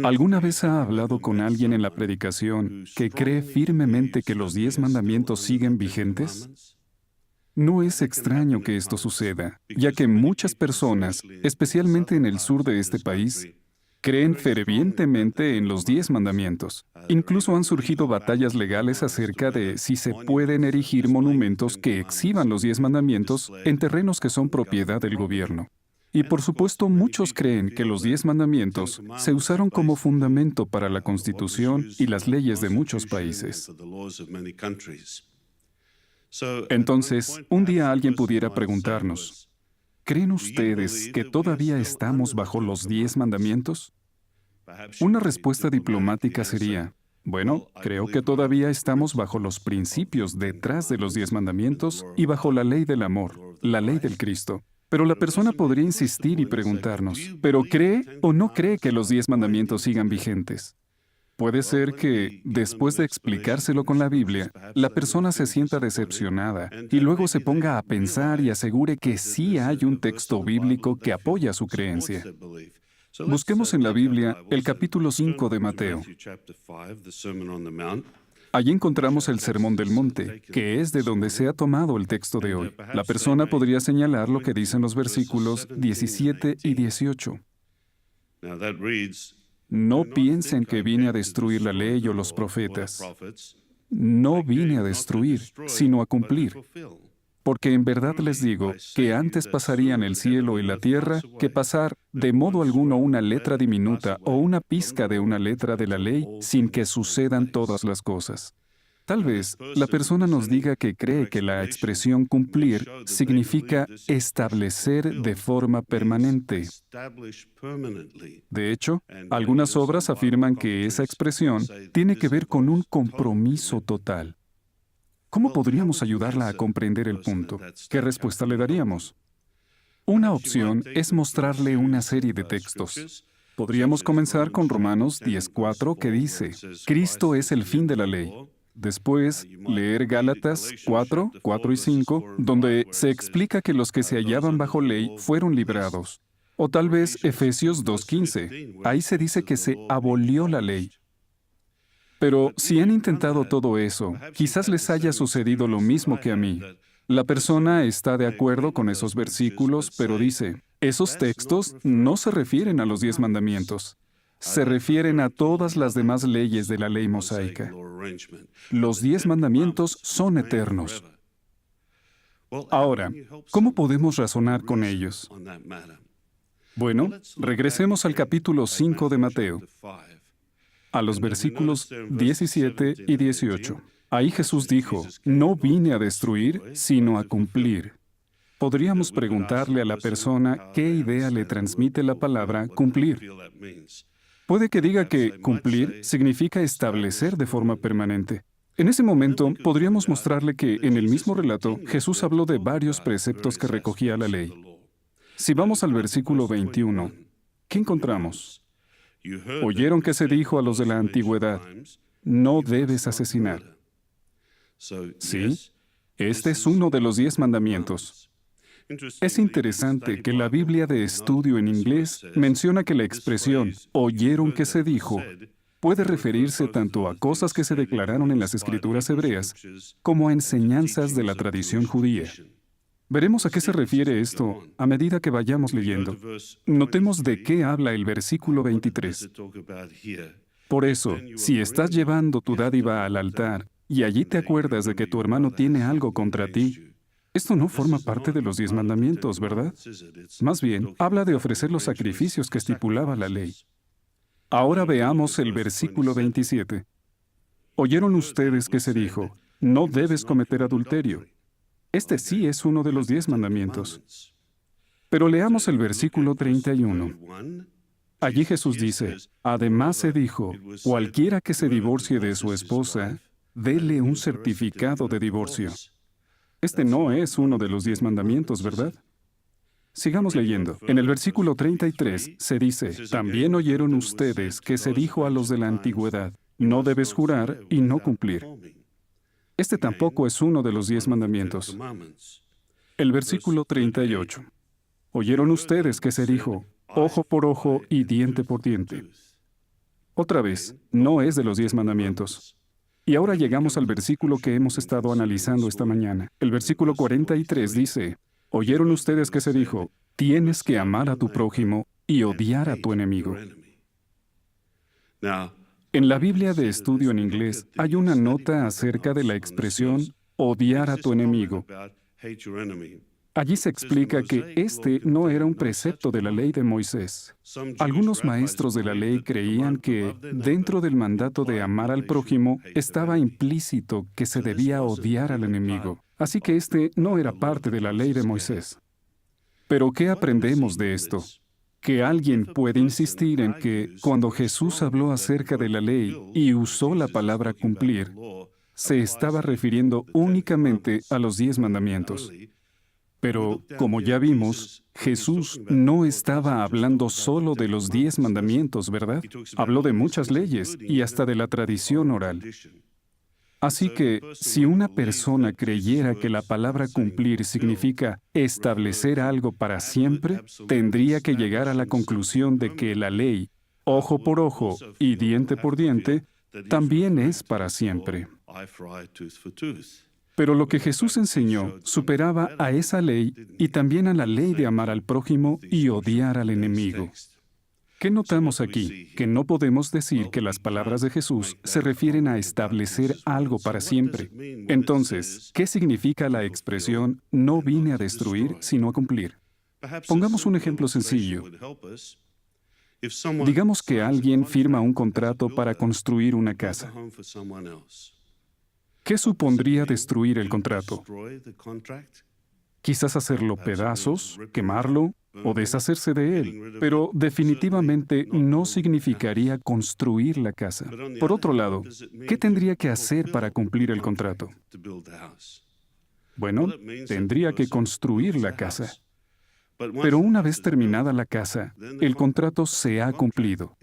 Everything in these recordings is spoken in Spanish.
¿Alguna vez ha hablado con alguien en la predicación que cree firmemente que los 10 mandamientos siguen vigentes? No es extraño que esto suceda, ya que muchas personas, especialmente en el sur de este país, creen fervientemente en los 10 mandamientos. Incluso han surgido batallas legales acerca de si se pueden erigir monumentos que exhiban los 10 mandamientos en terrenos que son propiedad del gobierno. Y por supuesto, muchos creen que los 10 mandamientos se usaron como fundamento para la Constitución y las leyes de muchos países. Entonces, un día alguien pudiera preguntarnos, ¿creen ustedes que todavía estamos bajo los 10 mandamientos? Una respuesta diplomática sería, bueno, creo que todavía estamos bajo los principios detrás de los 10 mandamientos y bajo la ley del amor, la ley del Cristo. Pero la persona podría insistir y preguntarnos, ¿pero cree o no cree que los 10 mandamientos sigan vigentes? Puede ser que, después de explicárselo con la Biblia, la persona se sienta decepcionada y luego se ponga a pensar y asegure que sí hay un texto bíblico que apoya su creencia. Busquemos en la Biblia el capítulo 5 de Mateo. Allí encontramos el Sermón del Monte, que es de donde se ha tomado el texto de hoy. La persona podría señalar lo que dicen los versículos 17 y 18. No piensen que vine a destruir la ley o los profetas. No vine a destruir, sino a cumplir. Porque en verdad les digo que antes pasarían el cielo y la tierra que pasar de modo alguno una letra diminuta o una pizca de una letra de la ley sin que sucedan todas las cosas. Tal vez la persona nos diga que cree que la expresión cumplir significa establecer de forma permanente. De hecho, algunas obras afirman que esa expresión tiene que ver con un compromiso total. ¿Cómo podríamos ayudarla a comprender el punto? ¿Qué respuesta le daríamos? Una opción es mostrarle una serie de textos. Podríamos comenzar con Romanos 10:4 que dice, Cristo es el fin de la ley. Después, leer Gálatas 4:4 y 5, donde se explica que los que se hallaban bajo ley fueron librados. O tal vez Efesios 2:15. Ahí se dice que se abolió la ley. Pero si han intentado todo eso, quizás les haya sucedido lo mismo que a mí. La persona está de acuerdo con esos versículos, pero dice, esos textos no se refieren a los 10 mandamientos. Se refieren a todas las demás leyes de la ley mosaica. Los 10 mandamientos son eternos. Ahora, ¿cómo podemos razonar con ellos? Bueno, regresemos al capítulo 5 de Mateo, a los versículos 17 y 18. Ahí Jesús dijo, no vine a destruir, sino a cumplir. Podríamos preguntarle a la persona qué idea le transmite la palabra cumplir. Puede que diga que cumplir significa establecer de forma permanente. En ese momento, podríamos mostrarle que en el mismo relato, Jesús habló de varios preceptos que recogía la ley. Si vamos al versículo 21, ¿qué encontramos? Oyeron que se dijo a los de la antigüedad, no debes asesinar. Sí, este es uno de los 10 mandamientos. Es interesante que la Biblia de estudio en inglés menciona que la expresión oyeron que se dijo puede referirse tanto a cosas que se declararon en las escrituras hebreas como a enseñanzas de la tradición judía. Veremos a qué se refiere esto a medida que vayamos leyendo. Notemos de qué habla el versículo 23. Por eso, si estás llevando tu dádiva al altar y allí te acuerdas de que tu hermano tiene algo contra ti, esto no forma parte de los 10 mandamientos, ¿verdad? Más bien, habla de ofrecer los sacrificios que estipulaba la ley. Ahora veamos el versículo 27. Oyeron ustedes que se dijo, no debes cometer adulterio. Este sí es uno de los 10 mandamientos. Pero leamos el versículo 31. Allí Jesús dice, además se dijo, cualquiera que se divorcie de su esposa, dele un certificado de divorcio. Este no es uno de los 10 mandamientos, ¿verdad? Sigamos leyendo. En el versículo 33 se dice, también oyeron ustedes que se dijo a los de la antigüedad, no debes jurar y no cumplir. Este tampoco es uno de los 10 mandamientos. El versículo 38. Oyeron ustedes que se dijo, ojo por ojo y diente por diente. Otra vez, no es de los 10 mandamientos. Y ahora llegamos al versículo que hemos estado analizando esta mañana. El versículo 43 dice, «Oyeron ustedes que se dijo, tienes que amar a tu prójimo y odiar a tu enemigo». En la Biblia de estudio en inglés hay una nota acerca de la expresión odiar a tu enemigo. Allí se explica que este no era un precepto de la ley de Moisés. Algunos maestros de la ley creían que dentro del mandato de amar al prójimo estaba implícito que se debía odiar al enemigo. Así que este no era parte de la ley de Moisés. Pero ¿qué aprendemos de esto? Que alguien puede insistir en que cuando Jesús habló acerca de la ley y usó la palabra cumplir, se estaba refiriendo únicamente a los 10 mandamientos. Pero, como ya vimos, Jesús no estaba hablando solo de los 10 mandamientos, ¿verdad? Habló de muchas leyes y hasta de la tradición oral. Así que, si una persona creyera que la palabra cumplir significa establecer algo para siempre, tendría que llegar a la conclusión de que la ley, ojo por ojo y diente por diente, también es para siempre. Pero lo que Jesús enseñó superaba a esa ley y también a la ley de amar al prójimo y odiar al enemigo. ¿Qué notamos aquí? Que no podemos decir que las palabras de Jesús se refieren a establecer algo para siempre. Entonces, ¿qué significa la expresión no vine a destruir, sino a cumplir? Pongamos un ejemplo sencillo. Digamos que alguien firma un contrato para construir una casa. ¿Qué supondría destruir el contrato? Quizás hacerlo pedazos, quemarlo o deshacerse de él, pero definitivamente no significaría construir la casa. Por otro lado, ¿qué tendría que hacer para cumplir el contrato? Bueno, tendría que construir la casa. Pero una vez terminada la casa, el contrato se ha cumplido.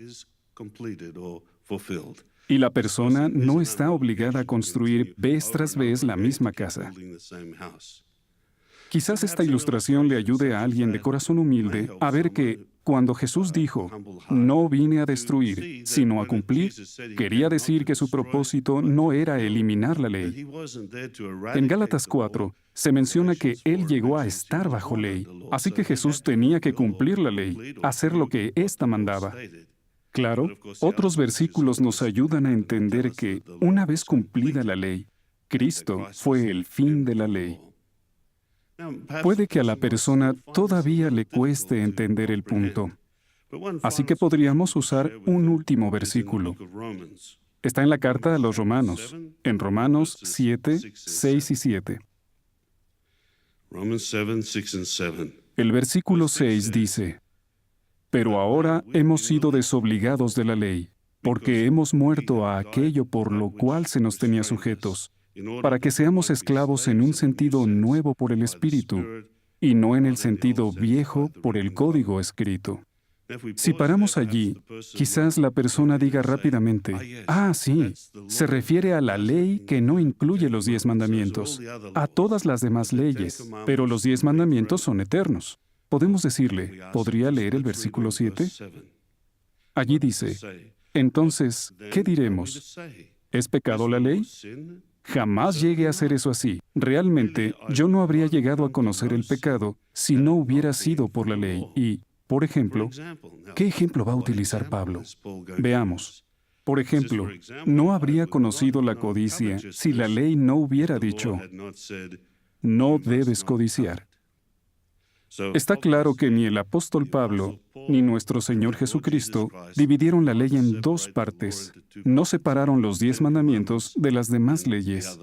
Y la persona no está obligada a construir vez tras vez la misma casa. Quizás esta ilustración le ayude a alguien de corazón humilde a ver que, cuando Jesús dijo, no vine a destruir, sino a cumplir, quería decir que su propósito no era eliminar la ley. En Gálatas 4, se menciona que Él llegó a estar bajo ley, así que Jesús tenía que cumplir la ley, hacer lo que ésta mandaba. Claro, otros versículos nos ayudan a entender que, una vez cumplida la ley, Cristo fue el fin de la ley. Puede que a la persona todavía le cueste entender el punto. Así que podríamos usar un último versículo. Está en la carta a los Romanos, en Romanos 7, 6 y 7. El versículo 6 dice, «Pero ahora hemos sido desobligados de la ley, porque hemos muerto a aquello por lo cual se nos tenía sujetos, para que seamos esclavos en un sentido nuevo por el Espíritu, y no en el sentido viejo por el código escrito». Si paramos allí, quizás la persona diga rápidamente, «Ah, sí, se refiere a la ley que no incluye los 10 mandamientos, a todas las demás leyes, pero los 10 mandamientos son eternos». Podemos decirle, ¿podría leer el versículo 7? Allí dice, entonces, ¿qué diremos? ¿Es pecado la ley? Jamás llegue a hacer eso así. Realmente, yo no habría llegado a conocer el pecado si no hubiera sido por la ley. Y, por ejemplo, ¿qué ejemplo va a utilizar Pablo? Veamos. Por ejemplo, no habría conocido la codicia si la ley no hubiera dicho, no debes codiciar. Está claro que ni el apóstol Pablo ni nuestro Señor Jesucristo dividieron la ley en dos partes. No separaron los 10 mandamientos de las demás leyes.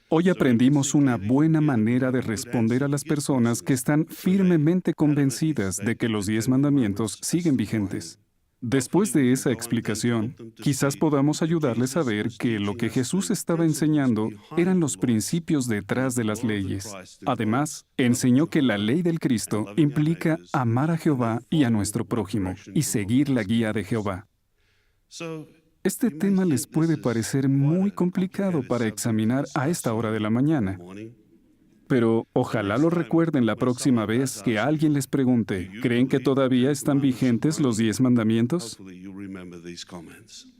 Hoy aprendimos una buena manera de responder a las personas que están firmemente convencidas de que los 10 mandamientos siguen vigentes. Después de esa explicación, quizás podamos ayudarles a ver que lo que Jesús estaba enseñando eran los principios detrás de las leyes. Además, enseñó que la ley del Cristo implica amar a Jehová y a nuestro prójimo y seguir la guía de Jehová. Este tema les puede parecer muy complicado para examinar a esta hora de la mañana. Pero ojalá lo recuerden la próxima vez que alguien les pregunte, ¿creen que todavía están vigentes los 10 mandamientos? Hopefully you remember these comments.